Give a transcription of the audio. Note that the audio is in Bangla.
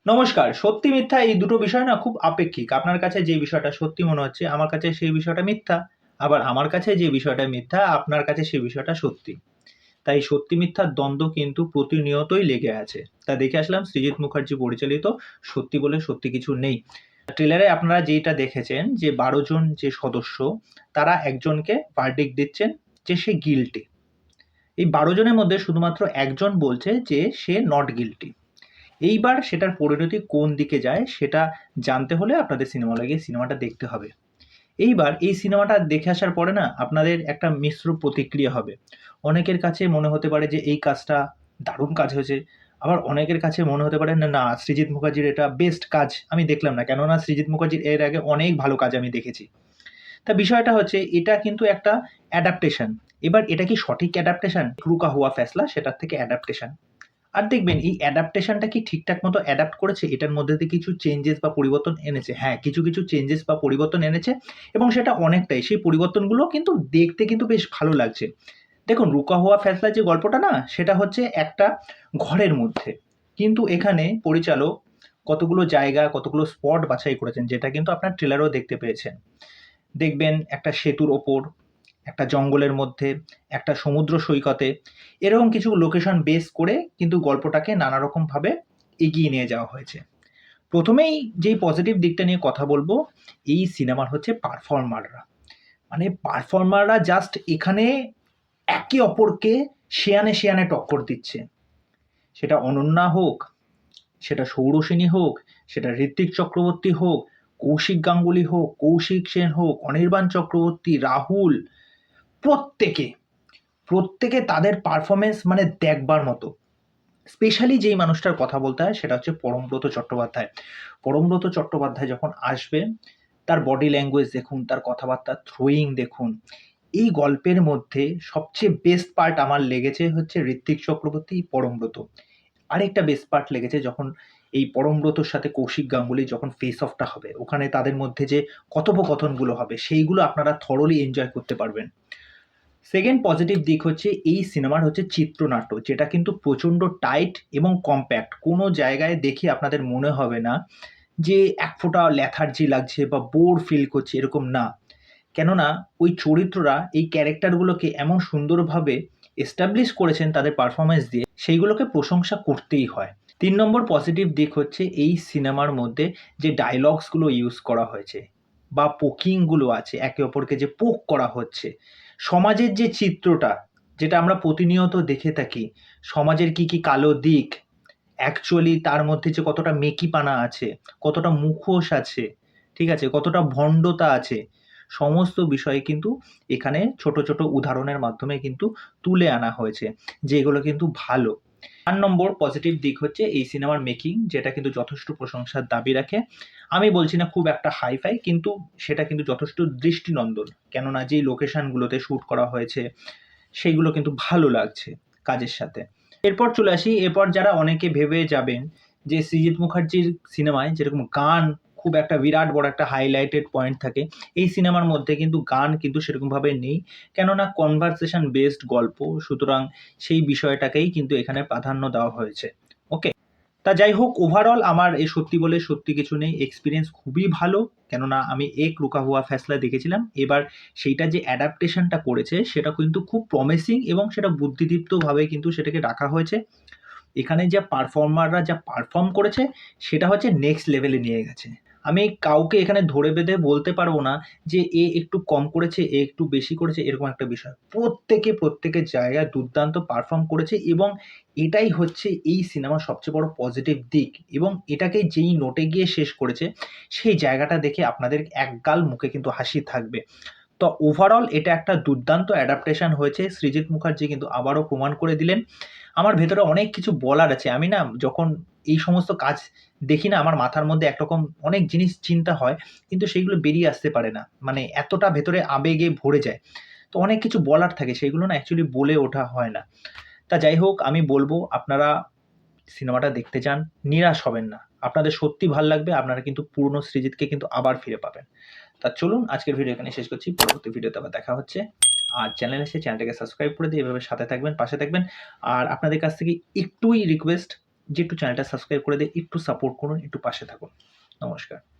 নমস্কার। সত্যি মিথ্যা এই দুটো বিষয় না খুব আপেক্ষিক। আপনার কাছে যে বিষয়টা সত্যি মনে হচ্ছে, আমার কাছে সেই বিষয়টা মিথ্যা। আবার আমার কাছে যে বিষয়টা মিথ্যা, আপনার কাছে সেই বিষয়টা সত্যি। তাই সত্যি মিথ্যার দ্বন্দ্ব কিন্তু প্রতিনিয়তই লেগে আছে। তা দেখে আসলাম সৃজিত মুখার্জি পরিচালিত 'সত্যি বলে সত্যি কিছু নেই'। ট্রেলারে আপনারা যেইটা দেখেছেন যে ১২ জন যে সদস্য, তারা একজনকে ভার্ডিক্ট দিচ্ছেন যে সে গিল্টি। এই ১২ জনের মধ্যে শুধুমাত্র একজন বলছে যে সে নট গিল্টি। এইবার সেটার পরিণতি কোন দিকে যায় সেটা জানতে হলে আপনাদের সিনেমা হলে গিয়ে সিনেমাটা দেখতে হবে। এইবার এই সিনেমাটা দেখে আসার পরে না আপনাদের একটা মিশ্র প্রতিক্রিয়া হবে। অনেকের কাছে মনে হতে পারে যে এই কাজটা দারুণ কাজ হয়েছে। আবার অনেকের কাছে মনে হতে পারে না, সৃজিত মুখার্জির এটা বেস্ট কাজ আমি দেখলাম না। কেননা সৃজিত মুখার্জির এর আগে অনেক ভালো কাজ আমি দেখেছি। তা বিষয়টা হচ্ছে এটা কিন্তু একটা অ্যাডাপ্টেশন। এবার এটা কি সঠিক অ্যাডাপ্টেশন? রুকা হুয়া ফ্যাসলা সেটার থেকে অ্যাডাপ্টেশন। আর দেখবেন এই অ্যাডাপ্টেশনটা কি ঠিকঠাক মতো অ্যাডাপ্ট করেছে? এটার মধ্যে দিয়ে কিছু চেঞ্জেস বা পরিবর্তন এনেছে। হ্যাঁ, কিছু চেঞ্জেস বা পরিবর্তন এনেছে এবং সেটা অনেকটাই। সেই পরিবর্তনগুলো কিন্তু দেখতে কিন্তু বেশ ভালো লাগছে। দেখুন, রুকা হুয়া ফ্যাসলা যে গল্পটা না, সেটা হচ্ছে একটা ঘরের মধ্যে। কিন্তু এখানে পরিচালক কতগুলো জায়গা, কতগুলো স্পট বাছাই করেছেন, যেটা কিন্তু আপনার ট্রেলারেও দেখতে পেয়েছেন। দেখবেন একটা সেতুর ওপর, একটা জঙ্গলের মধ্যে, একটা সমুদ্র সৈকতে, এরকম কিছু লোকেশন বেস করে কিন্তু গল্পটাকে নানা রকমভাবে এগিয়ে নিয়ে যাওয়া হয়েছে। প্রথমেই যেই পজিটিভ দিকটা নিয়ে কথা বলবো, এই সিনেমার হচ্ছে পারফর্মাররা। মানে পারফর্মাররা জাস্ট এখানে একে অপরকে সেয়ানে টক্কর দিচ্ছে। সেটা অনন্যা হোক, সেটা সৌরসেনী হোক, সেটা ঋত্বিক চক্রবর্তী হোক, কৌশিক গাঙ্গুলি হোক, কৌশিক সেন হোক, অনির্বাণ চক্রবর্তী, রাহুল, প্রত্যেকে, প্রত্যেকে তাদের পারফরমেন্স মানে দেখবার মতো। স্পেশালি যেই মানুষটার কথা বলতে হয় সেটা হচ্ছে পরমব্রত চট্টোপাধ্যায়। পরমব্রত চট্টোপাধ্যায় যখন আসবে, তার বডি ল্যাঙ্গুয়েজ দেখুন, তার কথাবার্তার থ্রোয়িং দেখুন। এই গল্পের মধ্যে সবচেয়ে বেস্ট পার্ট আমার লেগেছে হচ্ছে ঋত্বিক চক্রবর্তী, পরমব্রত। আরেকটা বেস্ট পার্ট লেগেছে যখন এই পরমব্রতর সাথে কৌশিক গাঙ্গুলি যখন ফেস অফটা হবে, ওখানে তাদের মধ্যে যে কথোপকথনগুলো হবে সেইগুলো আপনারা থরলি এনজয় করতে পারবেন। সেকেন্ড পজিটিভ দিক হচ্ছে এই সিনেমার হচ্ছে চিত্রনাট্য, যেটা কিন্তু প্রচণ্ড টাইট এবং কম্প্যাক্ট। কোনো জায়গায় দেখে আপনাদের মনে হবে না যে এক ফোঁটা ল্যাথার্জি লাগছে বা বোর ফিল করছে, এরকম না। কেননা ওই চরিত্ররা এই ক্যারেক্টারগুলোকে এমন সুন্দরভাবে এস্টাবলিশ করেছেন তাদের পারফরমেন্স দিয়ে, সেইগুলোকে প্রশংসা করতেই হয়। ৩ নম্বর পজিটিভ দিক হচ্ছে এই সিনেমার মধ্যে যে ডায়ালগসগুলো ইউজ করা হয়েছে বা পোকিংগুলো আছে, একে অপরকে যে পোক করা হচ্ছে, সমাজের যে চিত্রটা, যেটা আমরা প্রতিনিয়ত দেখে থাকি, সমাজের কি কালো দিক, অ্যাকচুয়ালি তার মধ্যে যে কতটা মেকিপানা আছে, কতটা মুখোশ আছে, ঠিক আছে? কতটা ভণ্ডতা আছে, সমস্ত বিষয় কিন্তু এখানে ছোট উদাহরণের মাধ্যমে কিন্তু তুলে আনা হয়েছে, যেগুলো কিন্তু ভালো। ৪ নম্বর পজিটিভ দিক হচ্ছে এই সিনেমার মেকিং, যেটা কিন্তু যথেষ্ট প্রশংসার দাবি রাখে। আমি বলছি না খুব একটা হাই-ফাই, কিন্তু সেটা কিন্তু যথেষ্ট দৃষ্টিনন্দন। কেননা যেই লোকেশনগুলোতে শ্যুট করা হয়েছে, সেইগুলো কিন্তু ভালো লাগছে কাজের সাথে। এরপর চলে আসি, এরপর যারা অনেকে ভেবে যাবেন যে সৃজিত মুখার্জির সিনেমায় যেরকম গান খুব একটা বিরাট বড় একটা হাইলাইটেড পয়েন্ট থাকে, এই সিনেমার মধ্যে কিন্তু গান কিন্তু সেরকমভাবে নেই। কেননা কনভারসেশন বেসড গল্প, সুতরাং সেই বিষয়টাকেই কিন্তু এখানে প্রাধান্য দেওয়া হয়েছে। ওকে? তা যাই হোক, ওভারঅল আমার এই সত্যি বলে সত্যি কিছু নেই এক্সপেরিয়েন্স খুবই ভালো। কেননা আমি এক রুকা হুয়া ফ্যাসলা দেখেছিলাম। এবার সেইটা যে অ্যাডাপ্টেশনটা করেছে সেটা কিন্তু খুব প্রমিসিং এবং সেটা বুদ্ধিদীপ্তভাবে কিন্তু সেটাকে রাখা হয়েছে। এখানে যা পারফর্মাররা যা পারফর্ম করেছে সেটা হচ্ছে নেক্সট লেভেলে নিয়ে গেছে। আমি কাউকে এখানে ধরে বেঁধে বলতে পারবো না যে এ একটু কম করেছে, এ একটু বেশি করেছে, এরকম একটা বিষয়। প্রত্যেকে প্রত্যেকের জায়গায় দুর্দান্ত পারফর্ম করেছে এবং এটাই হচ্ছে এই সিনেমার সবচেয়ে বড় পজিটিভ দিক, এবং এটাকে যেই নোটে গিয়ে শেষ করেছে সেই জায়গাটা দেখে আপনাদের একগাল মুখে কিন্তু হাসি থাকবে। তো ওভারঅল এটা একটা দুর্দান্ত অ্যাডাপ্টেশন হয়েছে। সৃজিত মুখার্জি কিন্তু আবারও প্রমাণ করে দিলেন। আমার ভেতরে অনেক কিছু বলার আছে। আমি না যখন এই সমস্ত কাজ দেখি না, আমার মাথার মধ্যে একরকম অনেক জিনিস চিন্তা হয়, কিন্তু সেইগুলো বেরিয়ে আসতে পারে না। মানে এতটা ভেতরে আবেগে ভরে যায়। তো অনেক কিছু বলার থাকে, সেগুলো না অ্যাকচুয়ালি বলে ওঠা হয় না। তা যাই হোক, আমি বলব আপনারা সিনেমাটা দেখতে যান, নিরাশ হবেন না। আপনাদের সত্যি ভাল লাগবে, আপনারা কিন্তু পুরনো সৃজিতকে কিন্তু আবার ফিরে পাবেন। তা চলুন আজকের ভিডিও এখানে শেষ করছি। পরবর্তী ভিডিওতে আবার দেখা হচ্ছে। আর চ্যানেল এসে চ্যানেলটাকে সাবস্ক্রাইব করে দিয়ে এভাবে সাথে থাকবেন, পাশে থাকবেন। আর আপনাদের কাছ থেকে একটুই রিকোয়েস্ট, যে একটু চ্যানেলটা সাবস্ক্রাইব করে দিয়ে একটু সাপোর্ট করুন, একটু পাশে থাকুন। নমস্কার।